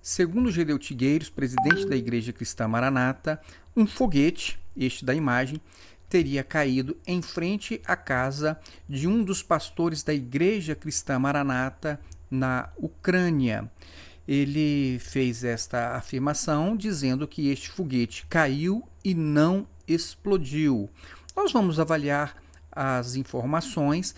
Segundo Gedeu Tigueiros, presidente da Igreja Cristã Maranata, um foguete, este da imagem, teria caído em frente à casa de um dos pastores da Igreja Cristã Maranata na Ucrânia. Ele fez esta afirmação dizendo que este foguete caiu e não explodiu. Nós vamos avaliar as informações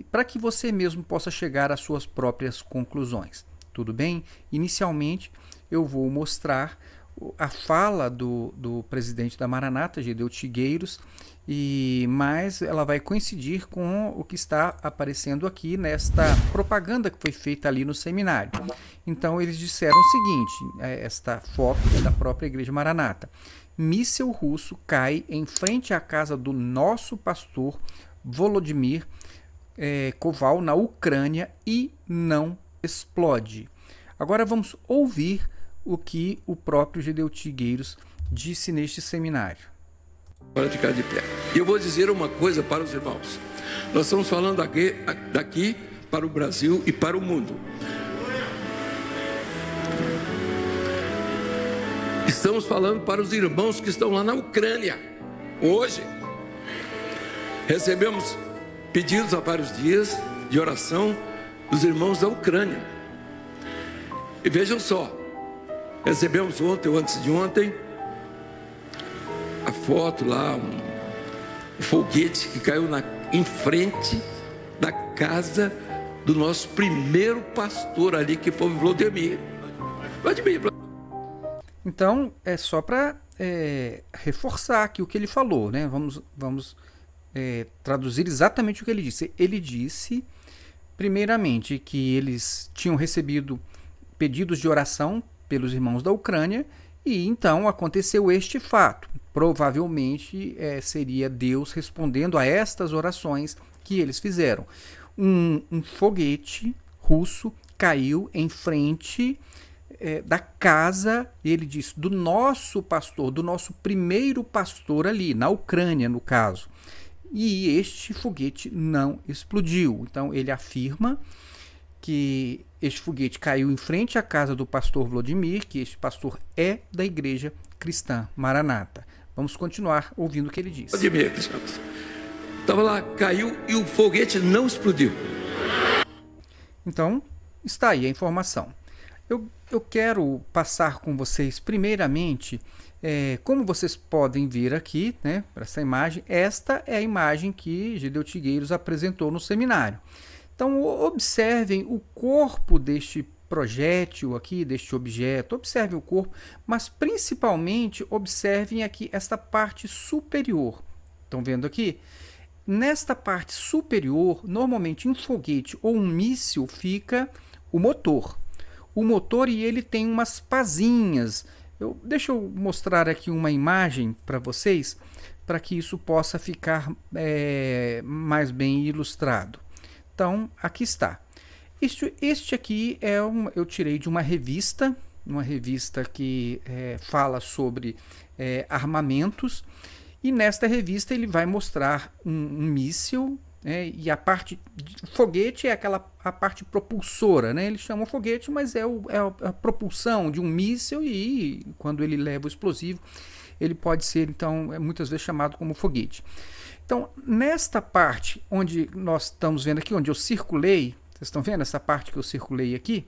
para que você mesmo possa chegar às suas próprias conclusões. Tudo bem? Inicialmente, eu vou mostrar a fala do presidente da Maranata, Gedeu Tigueiros, mas ela vai coincidir com o que está aparecendo aqui nesta propaganda que foi feita ali no seminário. Então, eles disseram o seguinte, esta foto é da própria Igreja Maranata. Míssil russo cai em frente à casa do nosso pastor Volodymyr Koval, na Ucrânia, e não explode. Agora vamos ouvir o que o próprio Gedeu Tigueiros disse neste seminário. Para ficar de pé. E eu vou dizer uma coisa para os irmãos. Nós estamos falando daqui para o Brasil e para o mundo. Estamos falando para os irmãos que estão lá na Ucrânia. Hoje, recebemos pedidos há vários dias de oração dos irmãos da Ucrânia. E vejam só, recebemos ontem ou antes de ontem a foto lá, um foguete que caiu em frente da casa do nosso primeiro pastor ali, que foi o Vladimir. Então, é só para reforçar aqui o que ele falou, né? Vamos traduzir exatamente o que ele disse. Ele disse, primeiramente, que eles tinham recebido pedidos de oração pelos irmãos da Ucrânia e então aconteceu este fato. Provavelmente seria Deus respondendo a estas orações que eles fizeram. Um foguete russo caiu em frente da casa, ele disse, do nosso pastor, do nosso primeiro pastor ali, na Ucrânia, no caso. E este foguete não explodiu. Então ele afirma que este foguete caiu em frente à casa do pastor Volodymyr, que este pastor é da Igreja Cristã Maranata. Vamos continuar ouvindo o que ele diz. Estava lá, caiu e o foguete não explodiu. Então, está aí a informação. Eu quero passar com vocês, primeiramente, como vocês podem ver aqui, né, para essa imagem, esta é a imagem que Gedeu Tigueiros apresentou no seminário. Então, observem o corpo deste projétil aqui, deste objeto, observem o corpo, mas principalmente observem aqui esta parte superior. Estão vendo aqui? Nesta parte superior, normalmente em foguete ou um míssil, fica o motor. O motor, e ele tem umas pazinhas. Deixa eu mostrar aqui uma imagem para vocês, para que isso possa ficar mais bem ilustrado. Então, aqui está. Este aqui eu tirei de uma revista que fala sobre armamentos, e nesta revista ele vai mostrar um míssil, e a parte de foguete é a parte propulsora, né? Eles chamam foguete, mas é a propulsão de um míssil, e quando ele leva o explosivo, ele pode ser, então, muitas vezes chamado como foguete. Então, nesta parte onde nós estamos vendo aqui, onde eu circulei, vocês estão vendo essa parte que eu circulei aqui?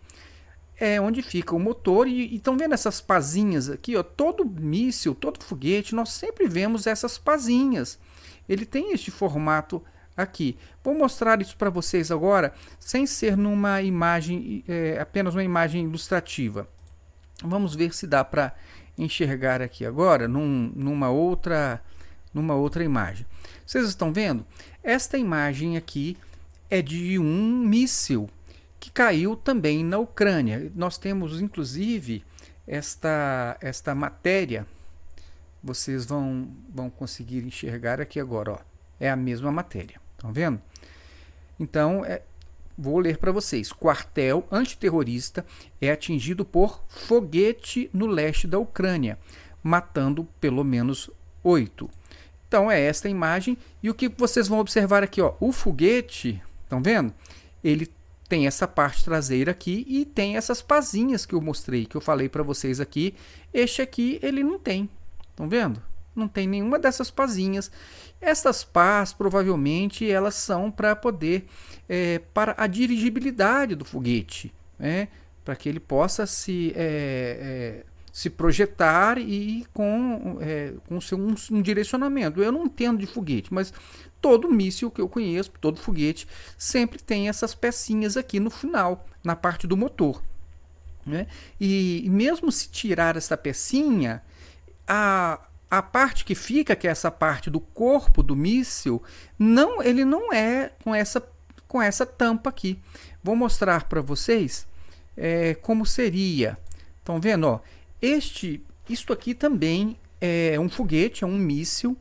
É onde fica o motor, e estão vendo essas pazinhas aqui, ó, todo míssil, todo foguete, nós sempre vemos essas pazinhas. Ele tem este formato aqui. Vou mostrar isso para vocês agora, sem ser numa imagem, apenas uma imagem ilustrativa. Vamos ver se dá para enxergar aqui agora, numa outra imagem. Vocês estão vendo? Esta imagem aqui é de um míssil que caiu também na Ucrânia. Nós temos, inclusive, esta matéria. Vocês vão conseguir enxergar aqui agora. Ó. É a mesma matéria. Estão vendo? Então, vou ler para vocês. Quartel antiterrorista é atingido por foguete no leste da Ucrânia, matando pelo menos 8. Então é esta imagem. E o que vocês vão observar aqui, ó, o foguete, estão vendo? Ele tem essa parte traseira aqui e tem essas pazinhas que eu mostrei, que eu falei para vocês aqui. Este aqui ele não tem, estão vendo? Não tem nenhuma dessas pazinhas. Essas pás, provavelmente, elas são para poder, para a dirigibilidade do foguete, né? Para que ele possa se projetar e com um direcionamento. Eu não entendo de foguete, mas todo míssil que eu conheço, todo foguete, sempre tem essas pecinhas aqui no final, na parte do motor, né? E mesmo se tirar essa pecinha, a parte que fica, que é essa parte do corpo do míssil, ele não é com essa tampa aqui. Vou mostrar para vocês como seria. Estão vendo? Ó, isto aqui também é um foguete, é um míssil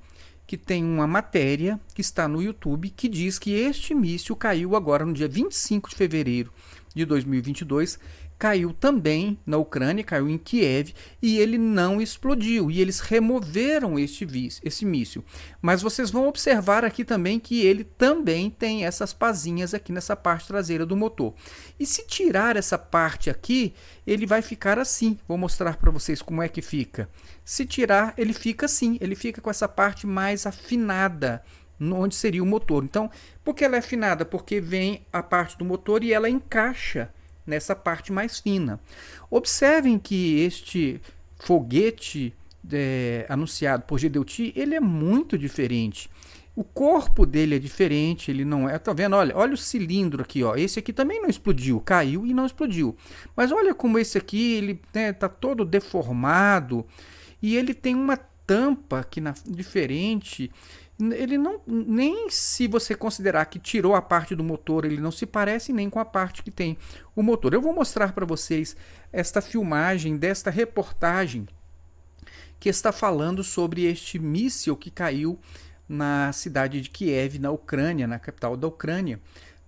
que tem uma matéria que está no YouTube que diz que este míssil caiu agora no dia 25 de fevereiro de 2022, caiu também na Ucrânia, caiu em Kiev, e ele não explodiu, e eles removeram esse míssil. Mas vocês vão observar aqui também que ele também tem essas pazinhas aqui nessa parte traseira do motor. E se tirar essa parte aqui, ele vai ficar assim. Vou mostrar para vocês como é que fica. Se tirar, ele fica assim, ele fica com essa parte mais afinada, onde seria o motor. Então, por que ela é afinada? Porque vem a parte do motor e ela encaixa nessa parte mais fina. Observem que este foguete anunciado por Gedeuti, ele é muito diferente. O corpo dele é diferente, ele não é... Tá vendo? Olha o cilindro aqui, ó. Esse aqui também não explodiu, caiu e não explodiu. Mas olha como esse aqui, ele tá todo deformado e ele tem uma tampa aqui diferente. Ele não, nem se você considerar que tirou a parte do motor, ele não se parece nem com a parte que tem o motor. Eu vou mostrar para vocês esta filmagem desta reportagem que está falando sobre este míssil que caiu na cidade de Kiev, na Ucrânia, na capital da Ucrânia,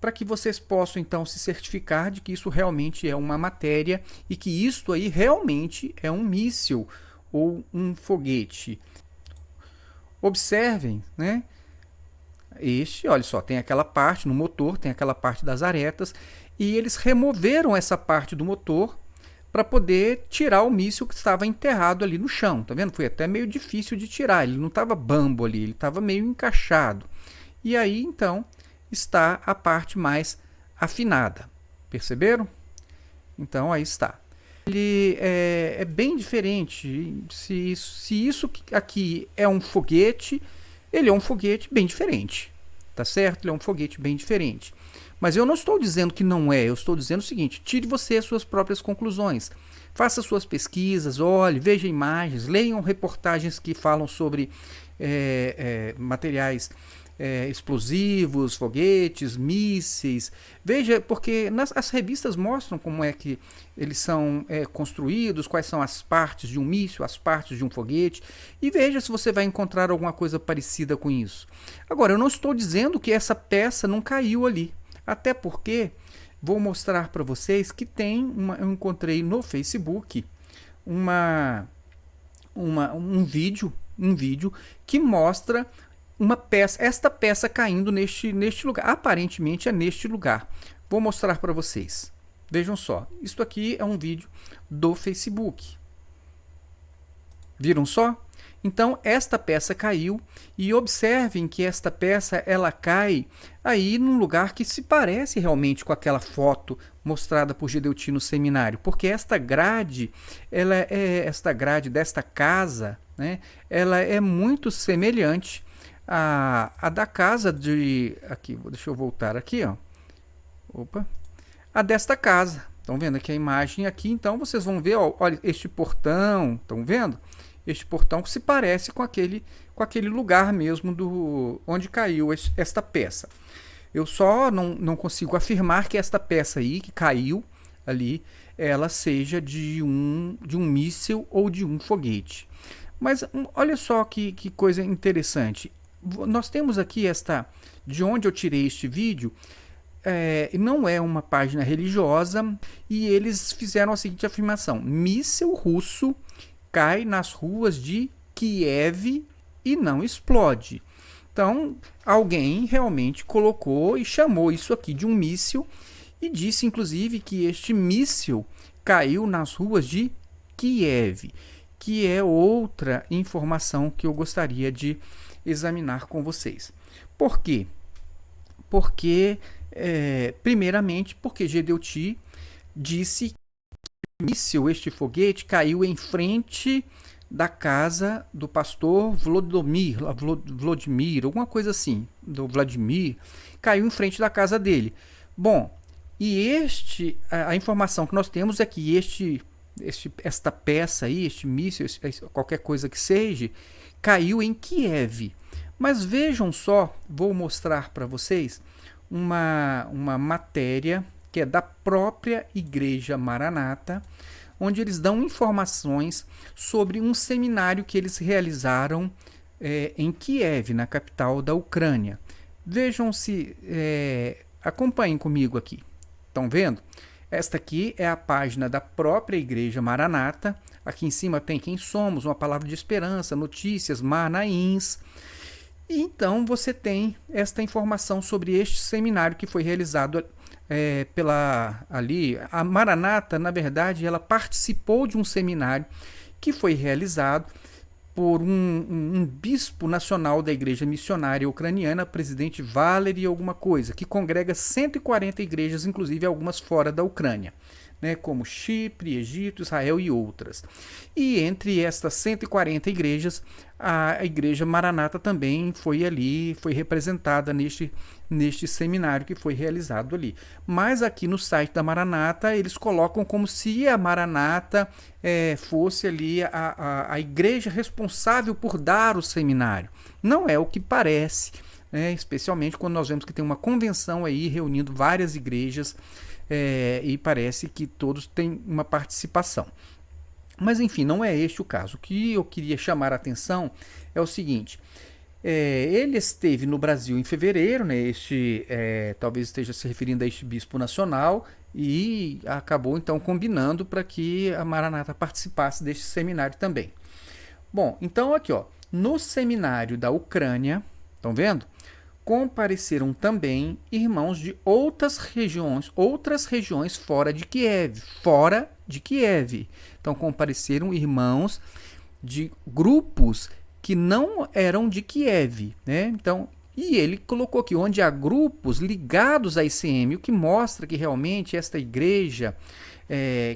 para que vocês possam então se certificar de que isso realmente é uma matéria e que isto aí realmente é um míssil ou um foguete. Observem, né? Olha só, tem aquela parte no motor, tem aquela parte das aretas, e eles removeram essa parte do motor para poder tirar o míssil que estava enterrado ali no chão. Tá vendo? Foi até meio difícil de tirar, ele não estava bambo ali, ele estava meio encaixado. E aí, então, está a parte mais afinada. Perceberam? Então, aí está. Ele é bem diferente. Se isso aqui é um foguete, ele é um foguete bem diferente, tá certo? Ele é um foguete bem diferente. Mas eu não estou dizendo que não é, eu estou dizendo o seguinte: tire você as suas próprias conclusões. Faça suas pesquisas, olhe, veja imagens, leiam reportagens que falam sobre materiais explosivos, foguetes, mísseis. Veja, porque as revistas mostram como é que eles são construídos, quais são as partes de um míssil, as partes de um foguete, e veja se você vai encontrar alguma coisa parecida com isso. Agora, eu não estou dizendo que essa peça não caiu ali, até porque vou mostrar para vocês que eu encontrei no Facebook um vídeo que mostra esta peça caindo neste lugar. Aparentemente é neste lugar. Vou mostrar para vocês. Vejam só. Isto aqui é um vídeo do Facebook. Viram só? Então esta peça caiu, e observem que esta peça ela cai aí num lugar que se parece realmente com aquela foto mostrada por Gedeuti no seminário, porque esta grade, esta grade desta casa, né, ela é muito semelhante a da casa aqui, deixa eu voltar aqui, ó. Opa. A desta casa. Estão vendo aqui a imagem aqui? Então vocês vão ver, ó, olha este portão, estão vendo? Este portão que se parece com aquele lugar mesmo onde caiu esta peça. Eu só não consigo afirmar que esta peça aí, que caiu ali, ela seja de um míssil ou de um foguete. Mas olha só que coisa interessante. Nós temos aqui de onde eu tirei este vídeo, não é uma página religiosa, e eles fizeram a seguinte afirmação: míssil russo cai nas ruas de Kiev e não explode. Então, alguém realmente colocou e chamou isso aqui de um míssil, e disse inclusive que este míssil caiu nas ruas de Kiev, que é outra informação que eu gostaria de examinar com vocês. Por quê? Porque, primeiramente, porque Gedeuti disse que o míssil, este foguete, caiu em frente da casa do pastor Vladimir, alguma coisa assim, do Vladimir, caiu em frente da casa dele. Bom, e a informação que nós temos é que esta peça aí, este míssil, qualquer coisa que seja, caiu em Kiev. Mas vejam só, vou mostrar para vocês uma matéria que é da própria Igreja Maranata, onde eles dão informações sobre um seminário que eles realizaram em Kiev, na capital da Ucrânia. Vejam se, acompanhem comigo aqui. Estão vendo? Esta aqui é a página da própria Igreja Maranata. Aqui em cima tem quem somos, uma palavra de esperança, notícias, Manaíns. E então você tem esta informação sobre este seminário que foi realizado ali. A Maranata, na verdade, ela participou de um seminário que foi realizado por um bispo nacional da Igreja Missionária Ucraniana, presidente Valery alguma coisa, que congrega 140 igrejas, inclusive algumas fora da Ucrânia, né, como Chipre, Egito, Israel e outras. E entre estas 140 igrejas, a Igreja Maranata também foi representada neste seminário que foi realizado ali. Mas aqui no site da Maranata, eles colocam como se a Maranata fosse ali a igreja responsável por dar o seminário. Não é o que parece, né, especialmente quando nós vemos que tem uma convenção aí reunindo várias igrejas, e parece que todos têm uma participação. Mas enfim, não é este o caso. O que eu queria chamar a atenção é o seguinte: ele esteve no Brasil em fevereiro, né, talvez esteja se referindo a este bispo nacional, e acabou então combinando para que a Maranata participasse deste seminário também. Bom, então aqui, ó, no seminário da Ucrânia, estão vendo? Compareceram também irmãos de outras regiões fora de Kiev. Então compareceram irmãos de grupos que não eram de Kiev, né? Então, e ele colocou aqui onde há grupos ligados à ICM, o que mostra que realmente esta igreja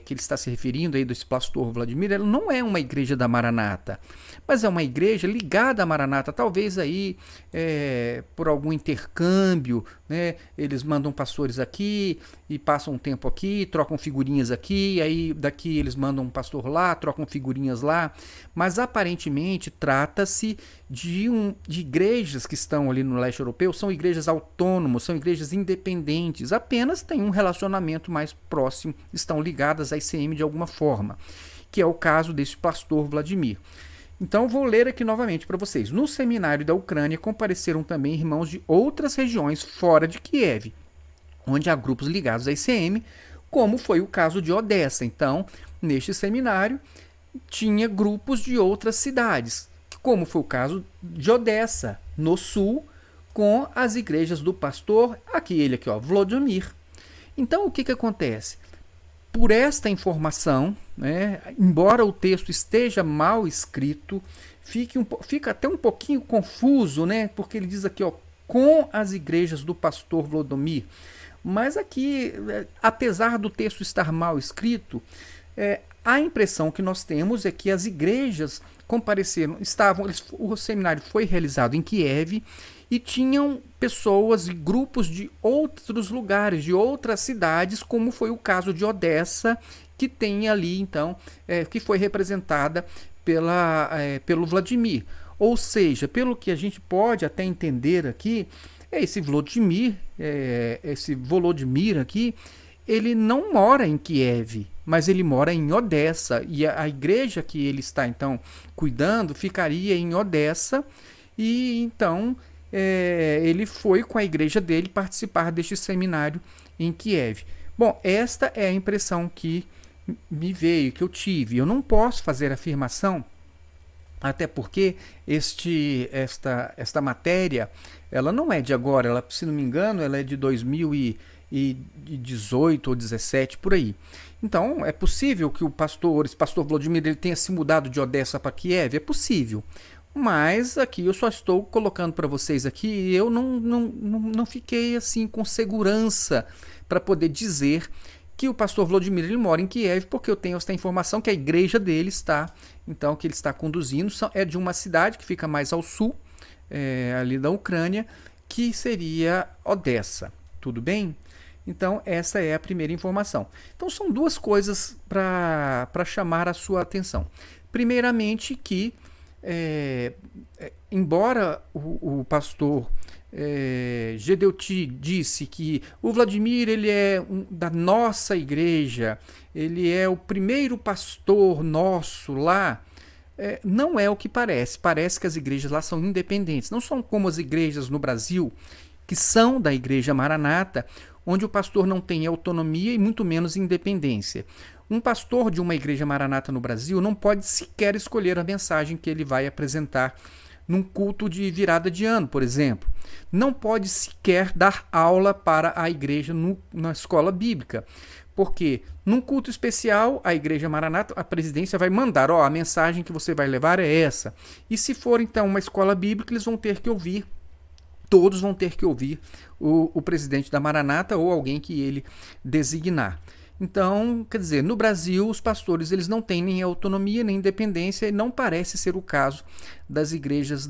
que ele está se referindo aí do pastor Vladimir, ela não é uma igreja da Maranata, mas é uma igreja ligada à Maranata, talvez aí por algum intercâmbio, né? Eles mandam pastores aqui e passam um tempo aqui, trocam figurinhas aqui, aí daqui eles mandam um pastor lá, trocam figurinhas lá, mas aparentemente trata-se de igrejas que estão ali no leste europeu, são igrejas autônomas, são igrejas independentes, apenas têm um relacionamento mais próximo, estão ligadas à ICM de alguma forma, que é o caso desse pastor Vladimir. Então vou ler aqui novamente para vocês. No seminário da Ucrânia compareceram também irmãos de outras regiões fora de Kiev, onde há grupos ligados à ICM, como foi o caso de Odessa. Então, neste seminário, tinha grupos de outras cidades, como foi o caso de Odessa, no sul, com as igrejas do pastor, ele aqui, ó, Vladimir. Então, o que acontece? Por esta informação, né, embora o texto esteja mal escrito, fica até um pouquinho confuso, né, porque ele diz aqui, ó, com as igrejas do pastor Vladimir. Mas aqui, apesar do texto estar mal escrito, a impressão que nós temos é que as igrejas compareceram, o seminário foi realizado em Kiev, e tinham pessoas e grupos de outros lugares, de outras cidades, como foi o caso de Odessa, que tem ali, então, que foi representada pelo Vladimir. Ou seja, pelo que a gente pode até entender aqui, esse Volodymyr aqui, ele não mora em Kiev, mas ele mora em Odessa, e a igreja que ele está, então, cuidando, ficaria em Odessa, e então ele foi com a igreja dele participar deste seminário em Kiev. Bom, esta é a impressão que me veio, que eu tive. Eu não posso fazer afirmação, até porque esta matéria, ela não é de agora, ela, se não me engano, ela é de 2018 ou 17, por aí. Então, é possível que esse pastor Vladimir, ele tenha se mudado de Odessa para Kiev, é possível. Mas aqui eu só estou colocando para vocês aqui, e eu não fiquei assim com segurança para poder dizer que o pastor Vladimir, ele mora em Kiev, porque eu tenho essa informação que a igreja dele está, então, que ele está conduzindo, é de uma cidade que fica mais ao sul, ali da Ucrânia, que seria Odessa. Tudo bem? Então, essa é a primeira informação. Então, são duas coisas para chamar a sua atenção. Primeiramente, que embora o pastor Gedeuti disse que o Vladimir, ele é da nossa igreja, ele é o primeiro pastor nosso lá, não é o que parece. Parece que as igrejas lá são independentes, não são como as igrejas no Brasil, que são da igreja Maranata, onde o pastor não tem autonomia e muito menos independência. Um pastor de uma igreja Maranata no Brasil não pode sequer escolher a mensagem que ele vai apresentar num culto de virada de ano, por exemplo. Não pode sequer dar aula para a igreja na escola bíblica. Porque num culto especial, a igreja Maranata, a presidência vai mandar, a mensagem que você vai levar é essa. E se for então uma escola bíblica, eles vão ter que ouvir, todos vão ter que ouvir o presidente da Maranata ou alguém que ele designar. Então, quer dizer, no Brasil, os pastores, eles não têm nem autonomia, nem independência, e não parece ser o caso das igrejas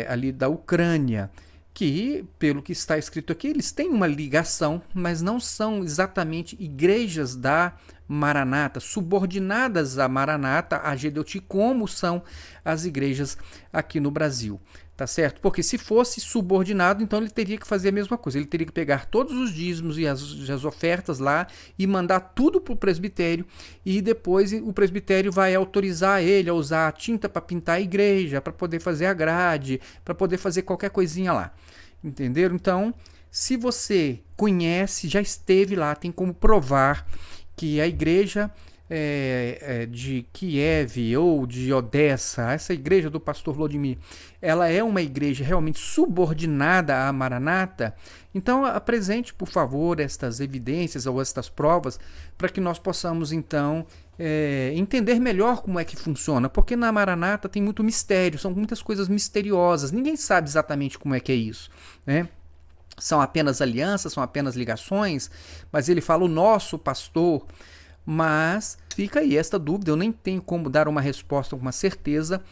ali da Ucrânia, que, pelo que está escrito aqui, eles têm uma ligação, mas não são exatamente igrejas da Maranata, subordinadas à Maranata, a Gedeuti, como são as igrejas aqui no Brasil. Tá certo? Porque se fosse subordinado, então ele teria que fazer a mesma coisa. Ele teria que pegar todos os dízimos e as ofertas lá e mandar tudo para o presbitério, e depois o presbitério vai autorizar ele a usar a tinta para pintar a igreja, para poder fazer a grade, para poder fazer qualquer coisinha lá. Entenderam? Então, se você conhece, já esteve lá, tem como provar que a igreja de Kiev ou de Odessa, essa igreja do pastor Vladimir, ela é uma igreja realmente subordinada à Maranata, então apresente, por favor, estas evidências ou estas provas para que nós possamos, então, entender melhor como é que funciona, porque na Maranata tem muito mistério, são muitas coisas misteriosas, ninguém sabe exatamente como é que é isso, né? São apenas alianças, são apenas ligações, mas ele fala o nosso pastor. Mas fica aí esta dúvida, eu nem tenho como dar uma resposta com uma certeza,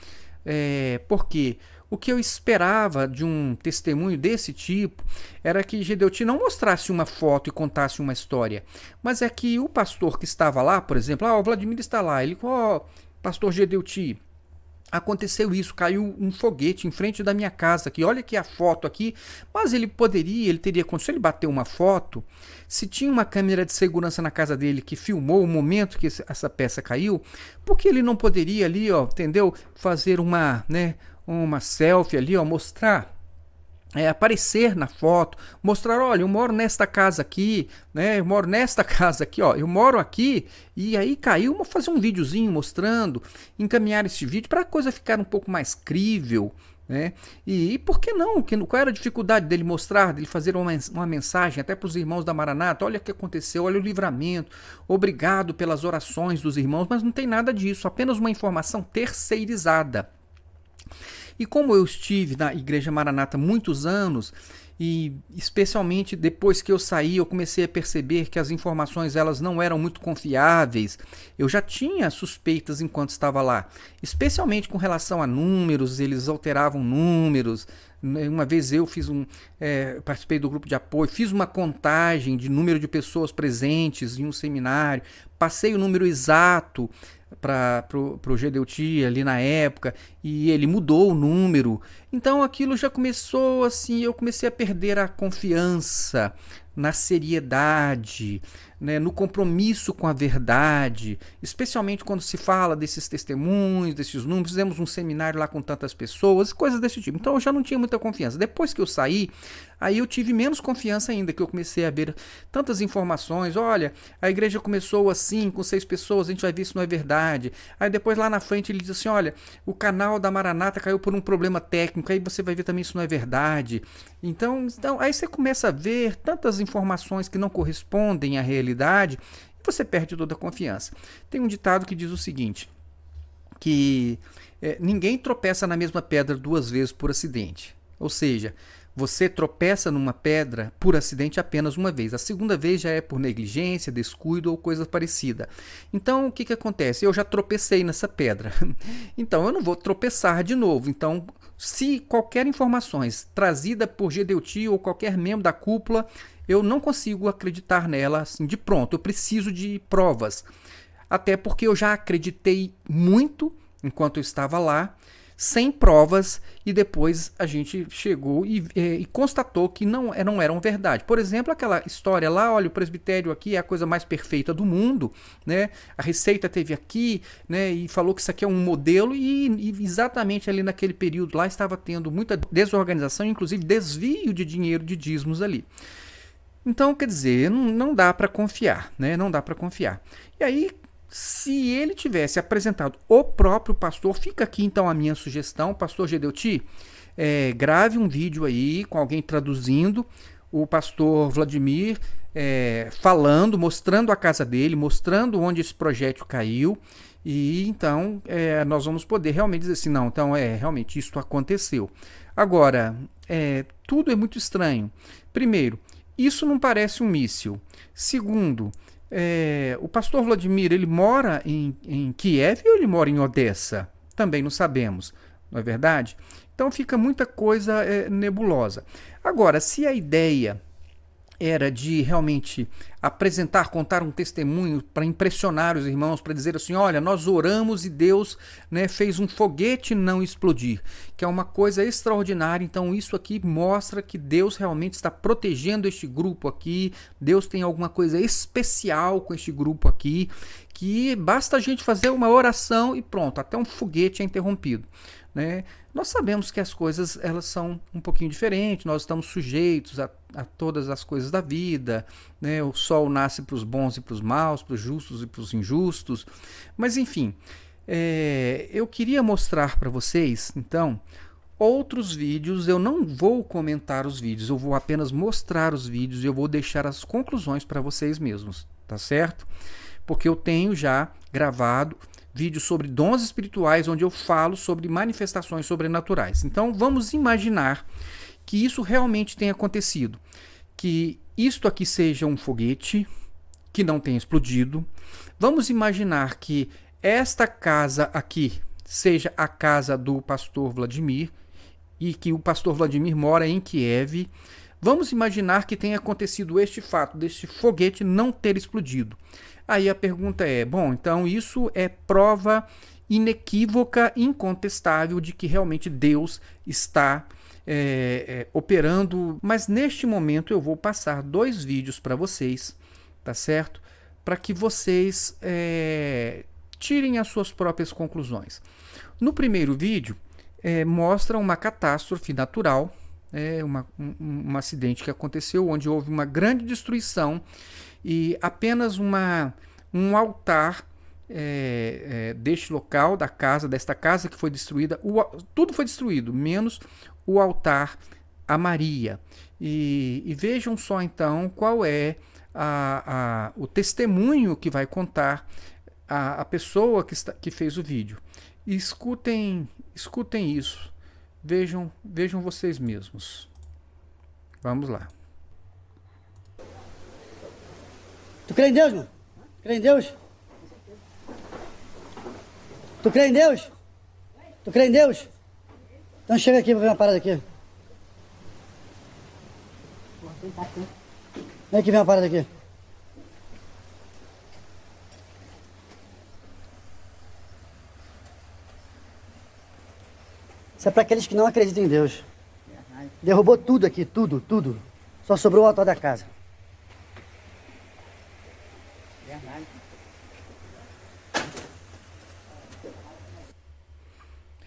porque o que eu esperava de um testemunho desse tipo era que Gedeuti não mostrasse uma foto e contasse uma história, mas é que o pastor que estava lá, por exemplo, o Vladimir está lá, ele, pastor Gedeuti, aconteceu isso, caiu um foguete em frente da minha casa aqui, olha aqui a foto aqui, mas ele teria condição de bater uma foto, se tinha uma câmera de segurança na casa dele que filmou o momento que essa peça caiu, porque ele não poderia ali, entendeu, fazer uma selfie ali, mostrar, aparecer na foto, mostrar, olha, eu moro nesta casa aqui, né? Eu moro nesta casa aqui, eu moro aqui, e aí caiu, vou fazer um videozinho mostrando, encaminhar esse vídeo para a coisa ficar um pouco mais crível, né? E por que não? Qual era a dificuldade dele mostrar, dele fazer uma mensagem até para os irmãos da Maranata? Olha o que aconteceu, olha o livramento, obrigado pelas orações dos irmãos, mas não tem nada disso, apenas uma informação terceirizada. E como eu estive na Igreja Maranata muitos anos, e especialmente depois que eu saí, eu comecei a perceber que as informações elas não eram muito confiáveis. Eu já tinha suspeitas enquanto estava lá, especialmente com relação a números, eles alteravam números. Uma vez eu participei do grupo de apoio, fiz uma contagem de número de pessoas presentes em um seminário, passei o número exato para o Gedeuti ali na época, e ele mudou o número. Então aquilo já começou assim, eu comecei a perder a confiança na seriedade, né, no compromisso com a verdade, especialmente quando se fala desses testemunhos, desses números. Fizemos um seminário lá com tantas pessoas, coisas desse tipo. Então eu já não tinha muita confiança. Depois que eu saí, aí eu tive menos confiança ainda, que eu comecei a ver tantas informações. Olha, a igreja começou assim, com 6 pessoas, a gente vai ver se não é verdade. Aí depois lá na frente ele diz assim, olha, o canal da Maranata caiu por um problema técnico, aí você vai ver também se não é verdade. Então aí você começa a ver tantas informações que não correspondem à realidade e você perde toda a confiança. Tem um ditado que diz o seguinte, que ninguém tropeça na mesma pedra 2 vezes por acidente. Ou seja, você tropeça numa pedra por acidente apenas uma vez. A segunda vez já é por negligência, descuido ou coisa parecida. Então, o que acontece? Eu já tropecei nessa pedra. Então, eu não vou tropeçar de novo. Então, se qualquer informação trazida por Gedeuti ou qualquer membro da cúpula, eu não consigo acreditar nela assim de pronto. Eu preciso de provas. Até porque eu já acreditei muito enquanto eu estava lá, sem provas, e depois a gente chegou e constatou que não eram verdade. Por exemplo, aquela história lá, olha, o presbitério aqui é a coisa mais perfeita do mundo, né? A Receita teve aqui, né? E falou que isso aqui é um modelo, e exatamente ali naquele período lá estava tendo muita desorganização, inclusive desvio de dinheiro de dízimos ali. Então, quer dizer, não dá para confiar, né? Não dá para confiar. E aí, se ele tivesse apresentado o próprio pastor, fica aqui então a minha sugestão, pastor Gedeuti, grave um vídeo aí com alguém traduzindo, o pastor Vladimir falando, mostrando a casa dele, mostrando onde esse projétil caiu, e então nós vamos poder realmente dizer assim, não, então realmente isso aconteceu. Agora, tudo é muito estranho. Primeiro, isso não parece um míssil. Segundo, o pastor Vladimir, ele mora em Kiev ou ele mora em Odessa? Também não sabemos, não é verdade? Então fica muita coisa nebulosa. Agora, se a ideia era de realmente apresentar, contar um testemunho para impressionar os irmãos, para dizer assim, olha, nós oramos e Deus, né, fez um foguete não explodir, que é uma coisa extraordinária. Então isso aqui mostra que Deus realmente está protegendo este grupo aqui, Deus tem alguma coisa especial com este grupo aqui, que basta a gente fazer uma oração e pronto, até um foguete é interrompido, né? Nós sabemos que as coisas elas são um pouquinho diferentes, nós estamos sujeitos a todas as coisas da vida, né? O sol nasce para os bons e para os maus, para os justos e para os injustos, mas enfim, eu queria mostrar para vocês, então, outros vídeos. Eu não vou comentar os vídeos, eu vou apenas mostrar os vídeos e eu vou deixar as conclusões para vocês mesmos, tá certo? Porque eu tenho já gravado vídeos sobre dons espirituais, onde eu falo sobre manifestações sobrenaturais. Então vamos imaginar que isso realmente tenha acontecido, que isto aqui seja um foguete que não tenha explodido. Vamos imaginar que esta casa aqui seja a casa do pastor Vladimir e que o pastor Vladimir mora em Kiev. Vamos imaginar que tenha acontecido este fato, deste foguete não ter explodido. Aí a pergunta é, bom, então isso é prova inequívoca, incontestável de que realmente Deus está operando. Mas neste momento eu vou passar 2 vídeos para vocês, tá certo? Para que vocês tirem as suas próprias conclusões. No primeiro vídeo, mostra uma catástrofe natural, um acidente que aconteceu, onde houve uma grande destruição e apenas um altar deste local, desta casa que foi destruída, tudo foi destruído, menos o altar a Maria. E vejam só então qual é o testemunho que vai contar a pessoa que fez o vídeo. E escutem isso, vejam vocês mesmos. Vamos lá. Tu crê em Deus, mano? Crê em Deus? Tu crê em Deus? Tu crê em Deus? Então chega aqui pra ver uma parada aqui. Vem aqui ver uma parada aqui. Isso é para aqueles que não acreditam em Deus. Derrubou tudo aqui, tudo. Só sobrou o altar da casa.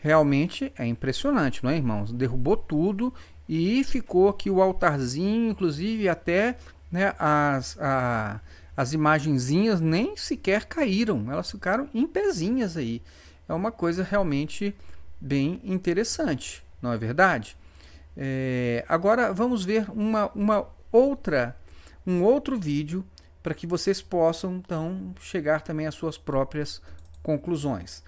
Realmente é impressionante, não é, irmãos? Derrubou tudo e ficou aqui o altarzinho, inclusive até, né, as imagenzinhas nem sequer caíram, elas ficaram em pezinhas aí. É uma coisa realmente bem interessante, não é verdade? Agora vamos ver um outro vídeo para que vocês possam então chegar também às suas próprias conclusões.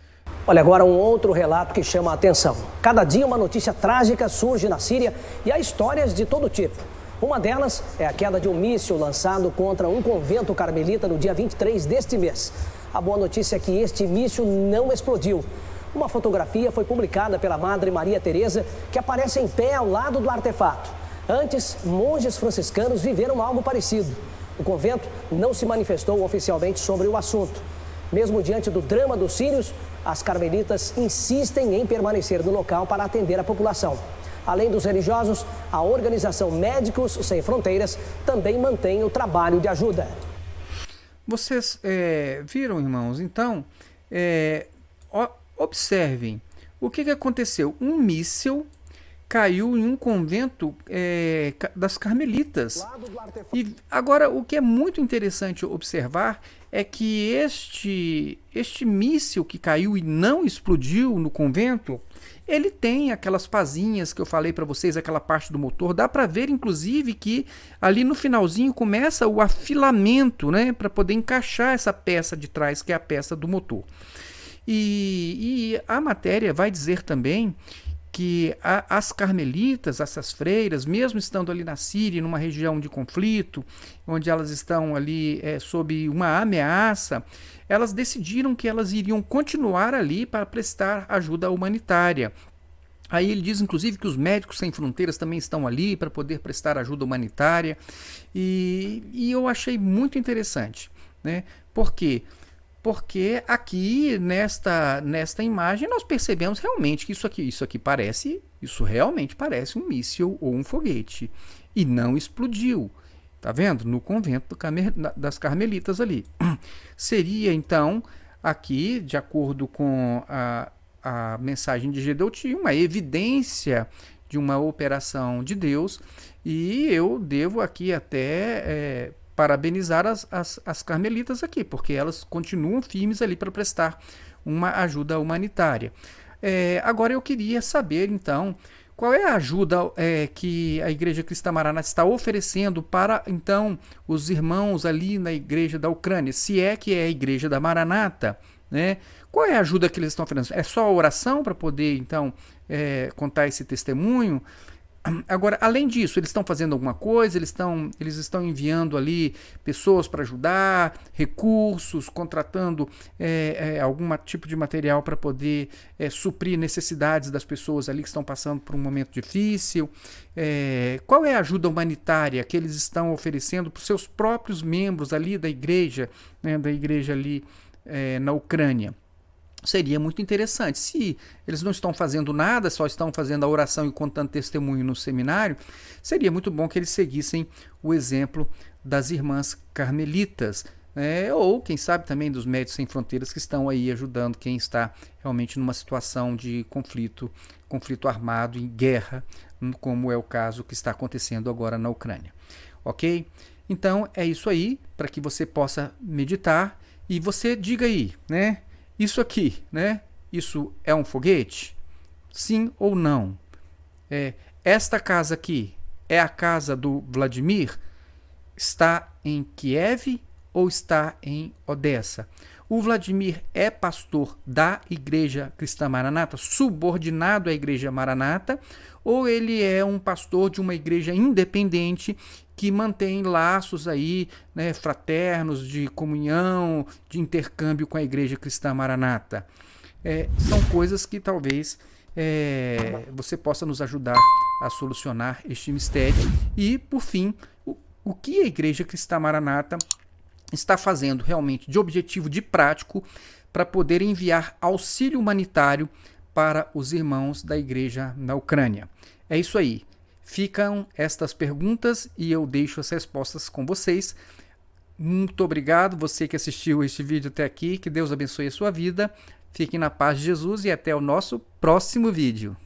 Olha, agora um outro relato que chama a atenção. Cada dia uma notícia trágica surge na Síria e há histórias de todo tipo. Uma delas é a queda de um míssil lançado contra um convento carmelita no dia 23 deste mês. A boa notícia é que este míssil não explodiu. Uma fotografia foi publicada pela Madre Maria Teresa, que aparece em pé ao lado do artefato. Antes, monges franciscanos viveram algo parecido. O convento não se manifestou oficialmente sobre o assunto. Mesmo diante do drama dos sírios, as carmelitas insistem em permanecer no local para atender a população. Além dos religiosos, a organização Médicos Sem Fronteiras também mantém o trabalho de ajuda. Vocês viram, irmãos? Então, observem o que aconteceu. Um míssil caiu em um convento das carmelitas. E agora, o que é muito interessante observar é que este míssil que caiu e não explodiu no convento, ele tem aquelas pazinhas que eu falei para vocês, aquela parte do motor. Dá para ver, inclusive, que ali no finalzinho começa o afilamento, né, para poder encaixar essa peça de trás, que é a peça do motor. E a matéria vai dizer também que as carmelitas, essas freiras, mesmo estando ali na Síria, numa região de conflito, onde elas estão ali sob uma ameaça, elas decidiram que elas iriam continuar ali para prestar ajuda humanitária. Aí ele diz, inclusive, que os Médicos Sem Fronteiras também estão ali para poder prestar ajuda humanitária. E eu achei muito interessante, né? Por quê? Porque aqui nesta imagem nós percebemos realmente que isso realmente parece um míssil ou um foguete. E não explodiu. Tá vendo? No convento das Carmelitas ali. Seria então, aqui, de acordo com a mensagem de Gedeuti, uma evidência de uma operação de Deus. E eu devo aqui até parabenizar as carmelitas aqui, porque elas continuam firmes ali para prestar uma ajuda humanitária. Agora eu queria saber, então, qual é a ajuda que a Igreja Cristã Maranata está oferecendo para, então, os irmãos ali na Igreja da Ucrânia, se é que é a Igreja da Maranata, né? Qual é a ajuda que eles estão oferecendo? É só a oração para poder, então, contar esse testemunho? Agora, além disso, eles estão fazendo alguma coisa? Eles estão enviando ali pessoas para ajudar, recursos, contratando algum tipo de material para poder suprir necessidades das pessoas ali que estão passando por um momento difícil? Qual é a ajuda humanitária que eles estão oferecendo para os seus próprios membros ali da igreja, né, da igreja ali na Ucrânia? Seria muito interessante. Se eles não estão fazendo nada, só estão fazendo a oração e contando testemunho no seminário, seria muito bom que eles seguissem o exemplo das irmãs carmelitas, ou quem sabe também dos Médicos Sem Fronteiras, que estão aí ajudando quem está realmente numa situação de conflito armado, em guerra, como é o caso que está acontecendo agora na Ucrânia. Ok? Então é isso aí, para que você possa meditar e você diga aí, né? Isso aqui, né? Isso é um foguete? Sim ou não? Esta casa aqui é a casa do Vladimir? Está em Kiev ou está em Odessa? O Vladimir é pastor da Igreja Cristã Maranata, subordinado à Igreja Maranata, ou ele é um pastor de uma igreja independente que mantém laços aí, né, fraternos, de comunhão, de intercâmbio com a Igreja Cristã Maranata? São coisas que talvez você possa nos ajudar a solucionar este mistério. E, por fim, o que a Igreja Cristã Maranata está fazendo realmente de objetivo, de prático, para poder enviar auxílio humanitário para os irmãos da igreja na Ucrânia? É isso aí. Ficam estas perguntas e eu deixo as respostas com vocês. Muito obrigado você que assistiu este vídeo até aqui. Que Deus abençoe a sua vida. Fiquem na paz de Jesus e até o nosso próximo vídeo.